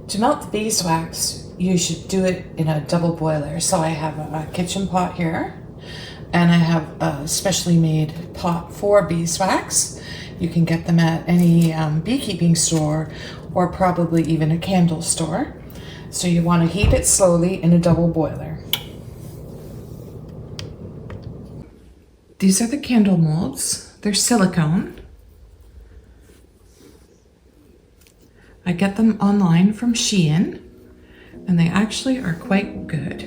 To melt the beeswax, you should do it in a double boiler. So I have a kitchen pot here, and I have a specially made pot for beeswax. You can get them at any beekeeping store or probably even a candle store. So you want to heat it slowly in a double boiler. These are the candle molds. They're silicone. I get them online from Shein, and they actually are quite good.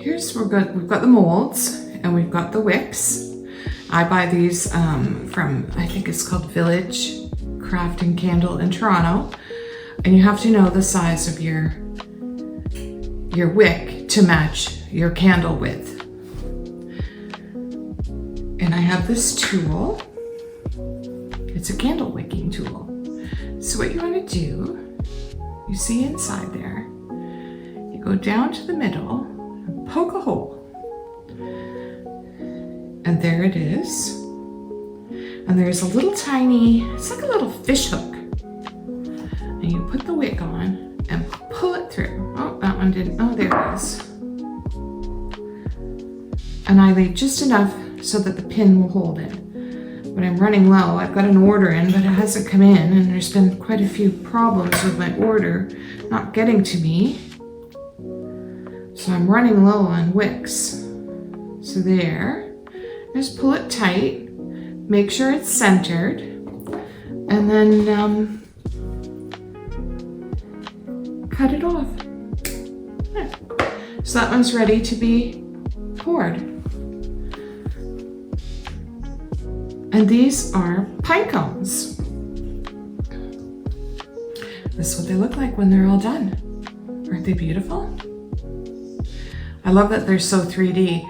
We've got the molds, and we've got the wicks. I buy these from, I think it's called Village Craft and Candle in Toronto, and you have to know the size of your wick to match your candle width. And I have this tool. It's a candle wicking tool. So what you want to do, you see inside there, you go down to the middle and poke a hole. And there it is. And there's a little tiny, it's like a little fish hook. And you put the wick on and pull it through. Oh, that one didn't, oh, there it is. And I leave just enough so that the pin will hold it. But I'm running low. I've got an order in, but it hasn't come in, and there's been quite a few problems with my order not getting to me. So I'm running low on wicks. So there. Just pull it tight. Make sure it's centered. And then cut it off. There. So that one's ready to be poured. And these are pine cones. This is what they look like when they're all done. Aren't they beautiful? I love that they're so 3D.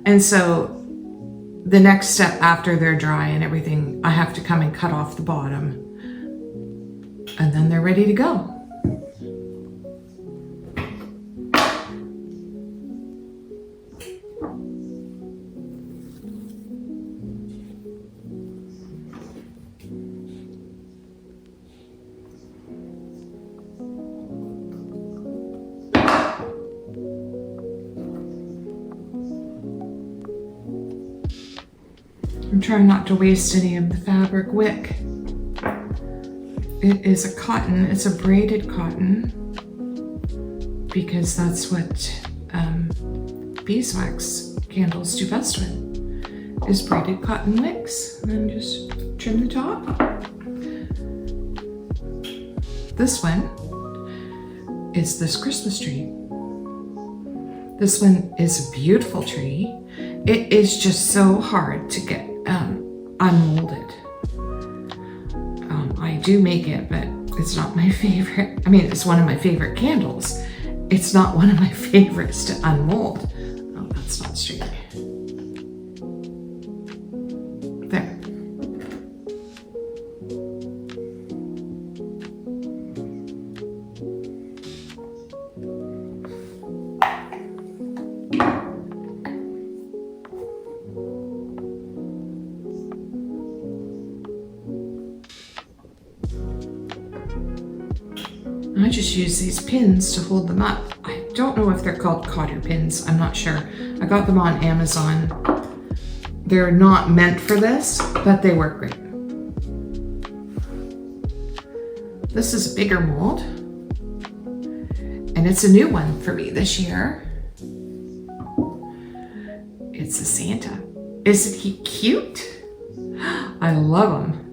And so the next step after they're dry and everything, I have to come and cut off the bottom. And then they're ready to go. I'm trying not to waste any of the fabric wick. It is a cotton, it's a braided cotton, because that's what beeswax candles do best with, is braided cotton wicks. And then just trim the top. This one is this Christmas tree. This one is a beautiful tree. It is just so hard to get unmolded. I do make it, but it's not my favorite. I mean, it's one of my favorite candles. It's not one of my favorites to unmold. Oh, that's not straight. There. I just use these pins to hold them up. I don't know if they're called cotter pins. I'm not sure. I got them on Amazon. They're not meant for this, but they work great. This is a bigger mold, and it's a new one for me this year. It's a Santa. Isn't he cute? I love him.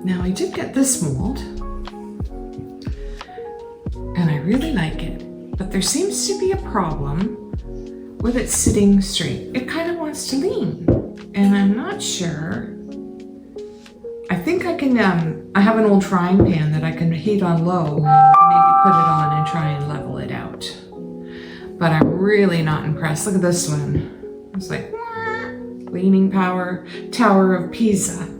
Now I did get this mold, and I really like it, but there seems to be a problem with it sitting straight. It kind of wants to lean, and I'm not sure. I think I can, I have an old frying pan that I can heat on low, maybe put it on and try and level it out. But I'm really not impressed. Look at this one. It's like, wah, leaning power, Tower of Pisa.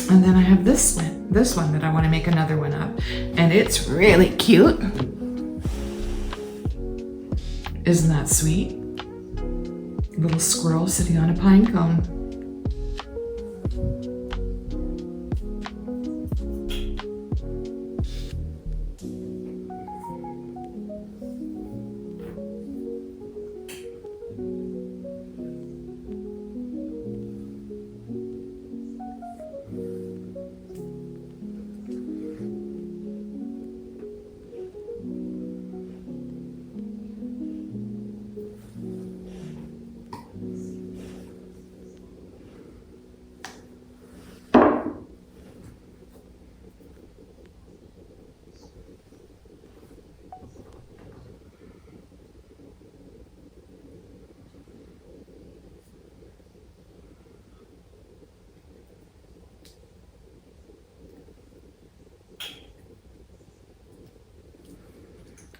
And then I have this one that I want to make another one of. And it's really cute. Isn't that sweet? Little squirrel sitting on a pine cone.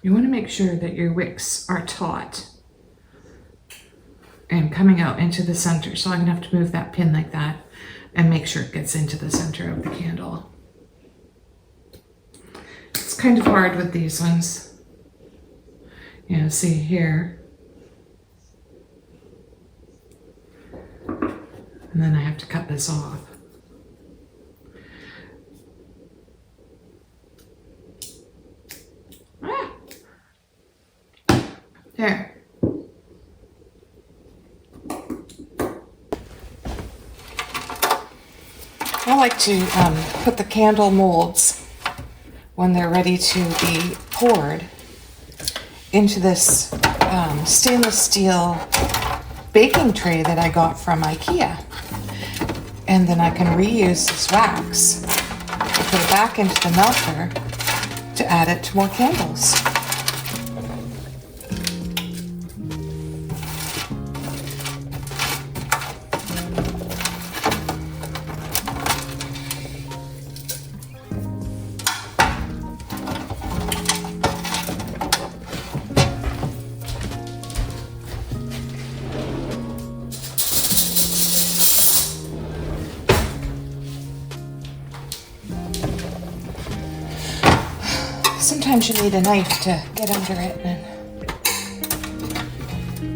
You want to make sure that your wicks are taut and coming out into the center. So I'm going to have to move that pin like that and make sure it gets into the center of the candle. It's kind of hard with these ones. You know, see here. And then I have to cut this off. There. I like to put the candle molds, when they're ready to be poured, into this stainless steel baking tray that I got from IKEA. And then I can reuse this wax, put it back into the melter to add it to more candles. Sometimes you need a knife to get under it and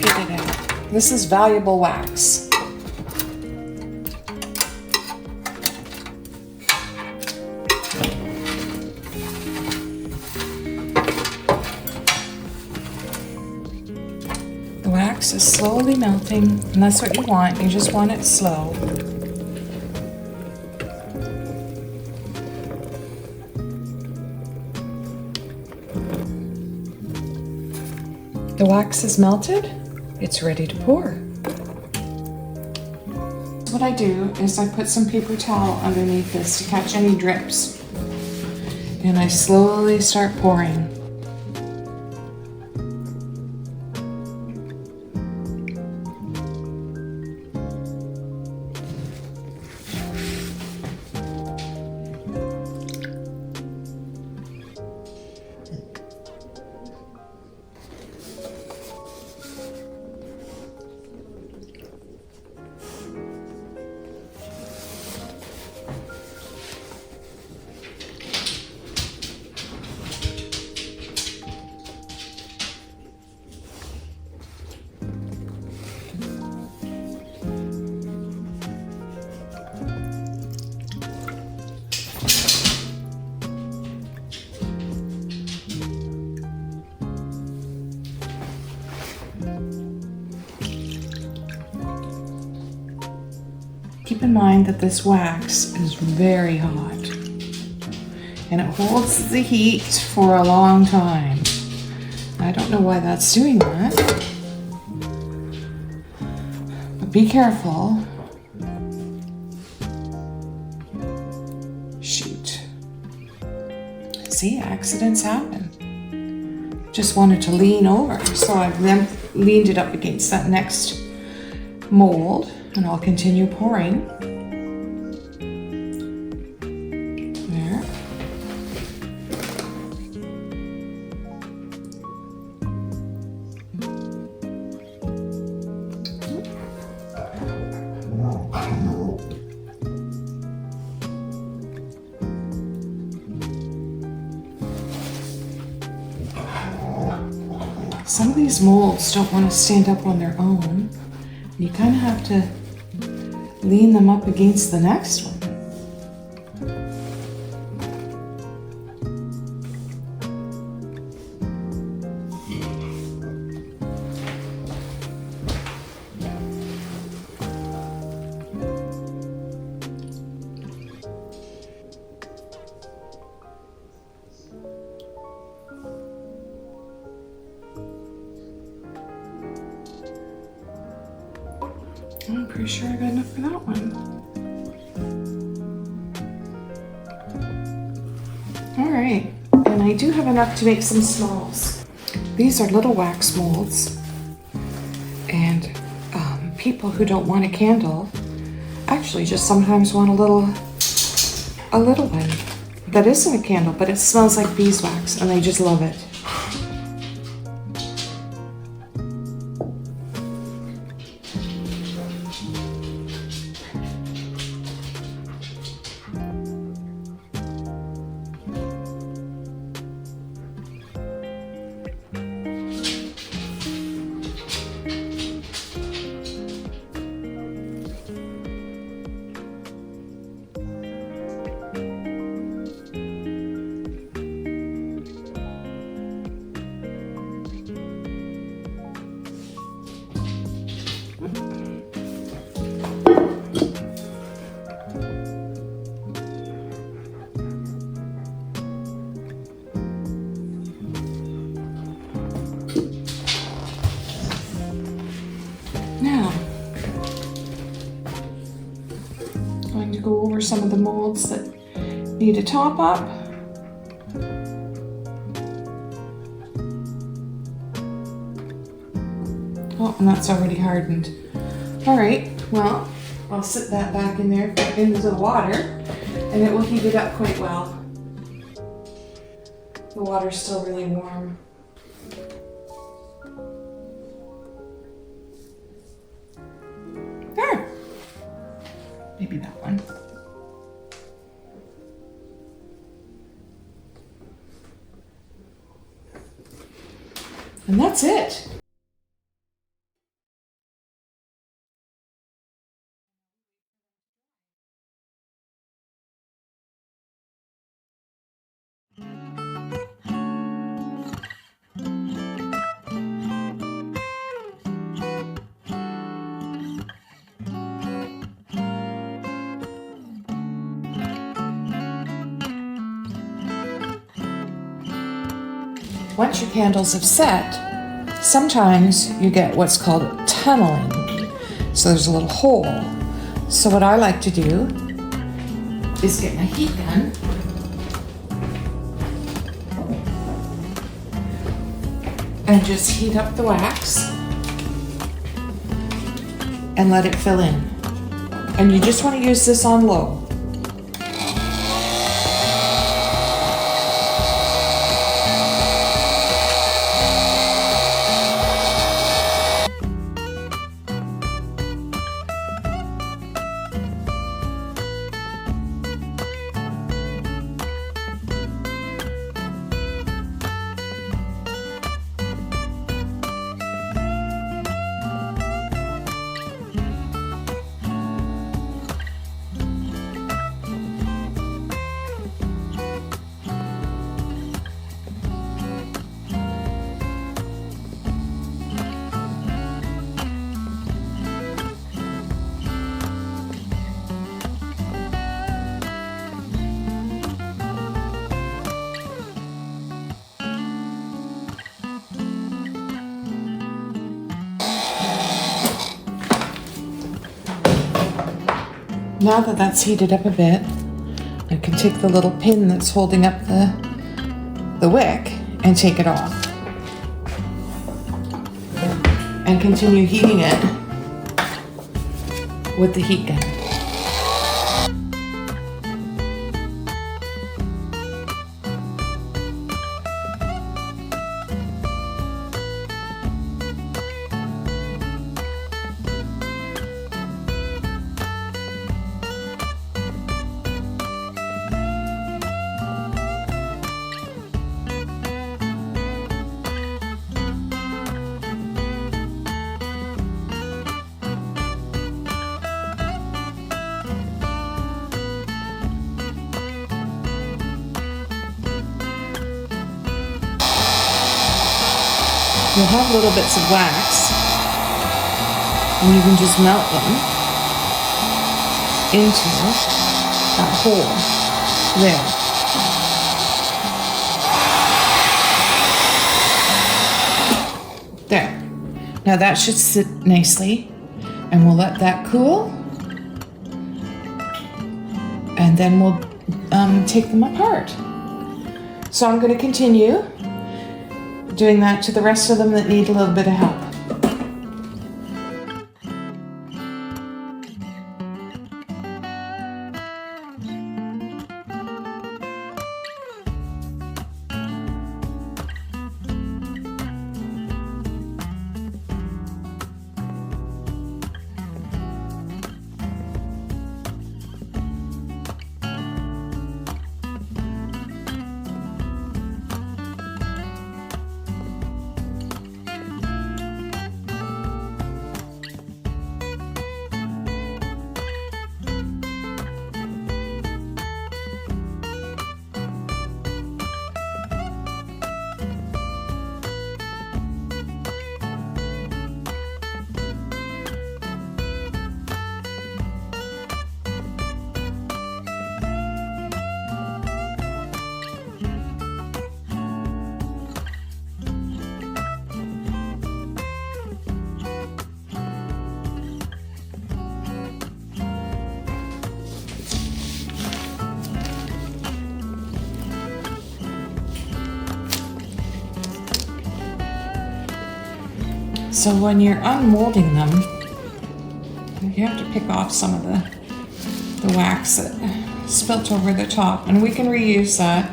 get it out. This is valuable wax. The wax is slowly melting, and that's what you want. You just want it slow. The wax is melted, it's ready to pour. What I do is I put some paper towel underneath this to catch any drips. And I slowly start pouring. Keep in mind that this wax is very hot and it holds the heat for a long time. I don't know why that's doing that, but be careful see, accidents happen. Just wanted to lean over, so I've then leaned it up against that next mold, and I'll continue pouring. There. Some of these molds don't want to stand up on their own. You kind of have to lean them up against the next one. I'm pretty sure I got enough for that one. All right, and I do have enough to make some smalls. These are little wax molds, and people who don't want a candle actually just sometimes want a little one that isn't a candle, but it smells like beeswax, and they just love it. Now, I'm going to go over some of the molds that need a top up. Oh, and that's already hardened. All right, well, I'll sit that back in there into the water, and it will heat it up quite well. The water's still really warm. There. Maybe that one. And that's it. Once your candles have set, sometimes you get what's called tunneling. So there's a little hole. So what I like to do is get my heat gun and just heat up the wax and let it fill in. And you just want to use this on low. Now that that's heated up a bit, I can take the little pin that's holding up the the wick and take it off. And continue heating it with the heat gun. You'll have little bits of wax, and you can just melt them into that hole there. There. Now that should sit nicely, and we'll let that cool, and then we'll take them apart. So I'm going to continue doing that to the rest of them that need a little bit of help. So when you're unmolding them, you have to pick off some of the wax that spilt over the top, and we can reuse that.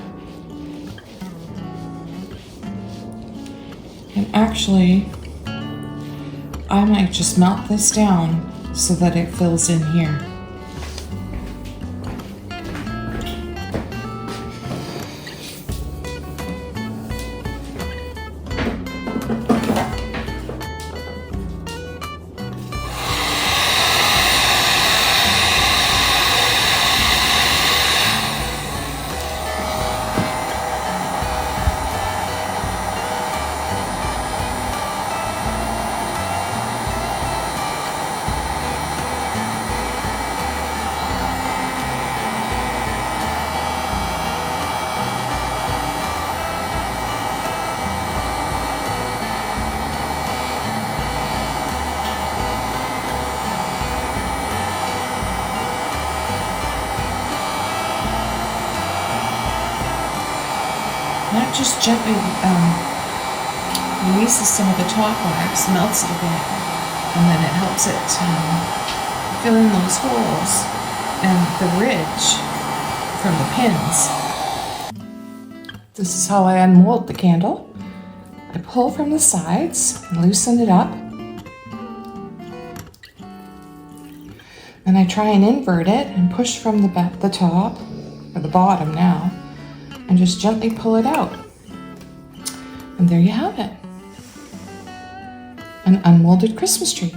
And actually, I might just melt this down so that it fills in here. That just gently releases some of the top wax, melts it a bit, and then it helps it fill in those holes and the ridge from the pins. This is how I unmold the candle. I pull from the sides and loosen it up. And I try and invert it and push from the top, or the bottom now, and just gently pull it out. And there you have it. An unmolded Christmas tree.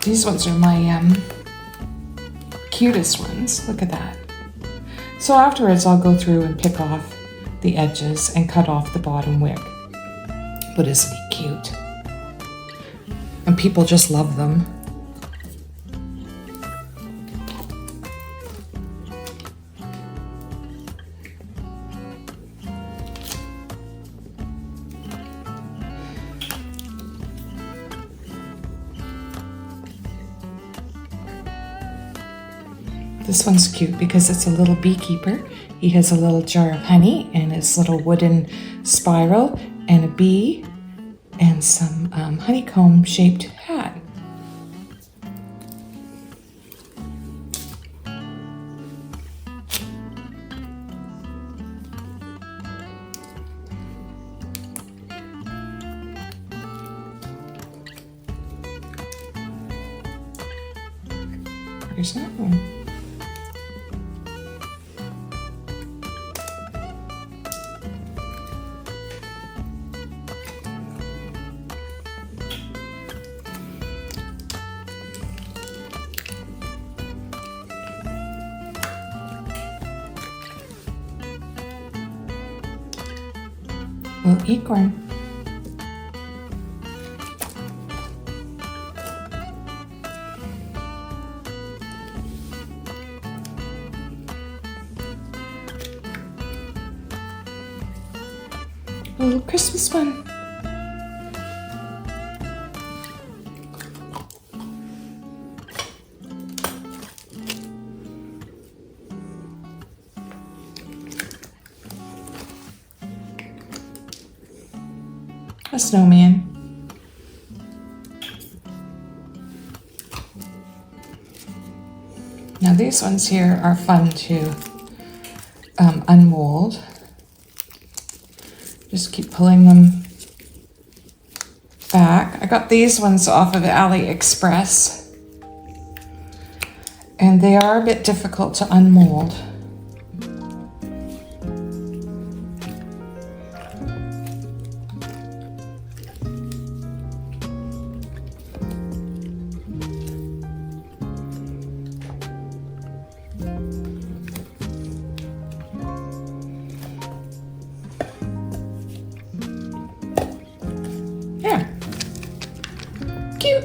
These ones are my cutest ones. Look at that. So afterwards I'll go through and pick off the edges and cut off the bottom wick. But isn't he cute? And people just love them. This one's cute because it's a little beekeeper. He has a little jar of honey and his little wooden spiral and a bee and some honeycomb shaped hat. There's that one. Little acorn. A little Christmas one. A snowman. Now these ones here are fun to unmold. Just keep pulling them back. I got these ones off of AliExpress, and they are a bit difficult to unmold. Yeah. Cute.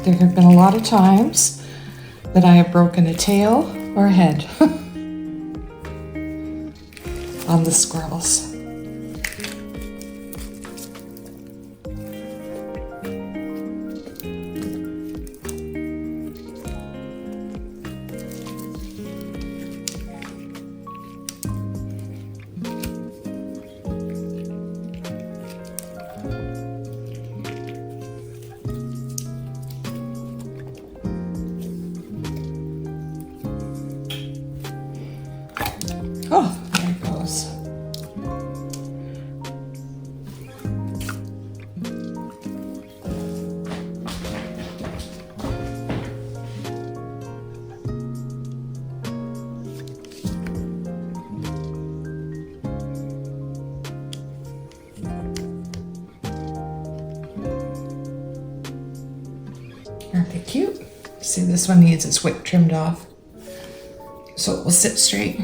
There have been a lot of times that I have broken a tail or a head on the squirrels. Oh, there it goes. Aren't they cute? See, this one needs its wick trimmed off so it will sit straight.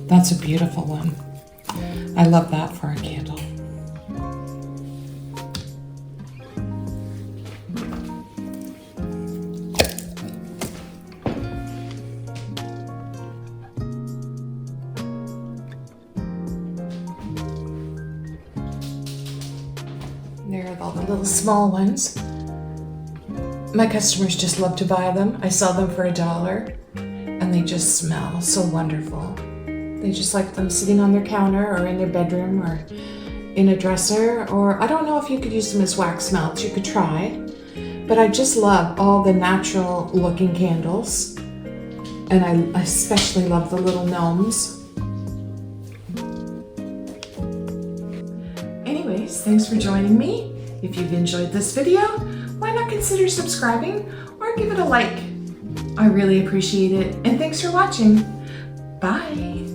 That's a beautiful one. I love that for a candle. There are all the little small ones. My customers just love to buy them. I sell them for $1 and they just smell so wonderful. They just like them sitting on their counter or in their bedroom or in a dresser, or I don't know if you could use them as wax melts. You could try, but I just love all the natural looking candles, and I especially love the little gnomes. Anyways, thanks for joining me. If you've enjoyed this video, why not consider subscribing or give it a like? I really appreciate it, and thanks for watching. Bye.